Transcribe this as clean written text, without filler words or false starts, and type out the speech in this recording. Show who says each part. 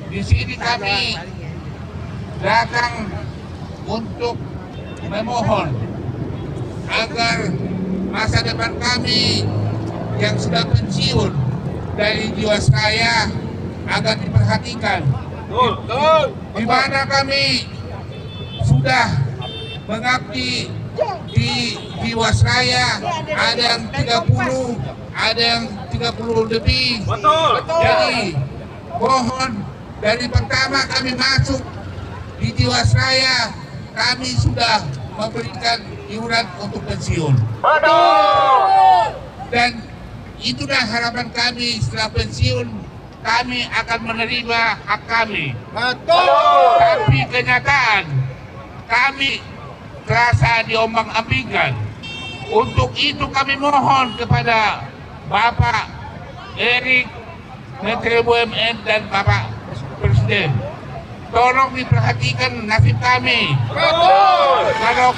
Speaker 1: Di sini kami datang untuk memohon agar masa depan kami yang sudah pensiun dari Jiwasraya agar diperhatikan. Di mana kami sudah mengabdi di Jiwasraya, ada yang 30, ada yang 30 lebih. Jadi mohon, dari pertama kami masuk di Jiwasraya, kami sudah memberikan iuran untuk pensiun. Dan itulah harapan kami, setelah pensiun kami akan menerima hak kami. Tapi kenyataan kami terasa diombang-ambingkan. Untuk itu kami mohon kepada Bapak Erik, Menteri BUMN dan Bapak Presiden, tolong diperhatikan nasib kami. Kalau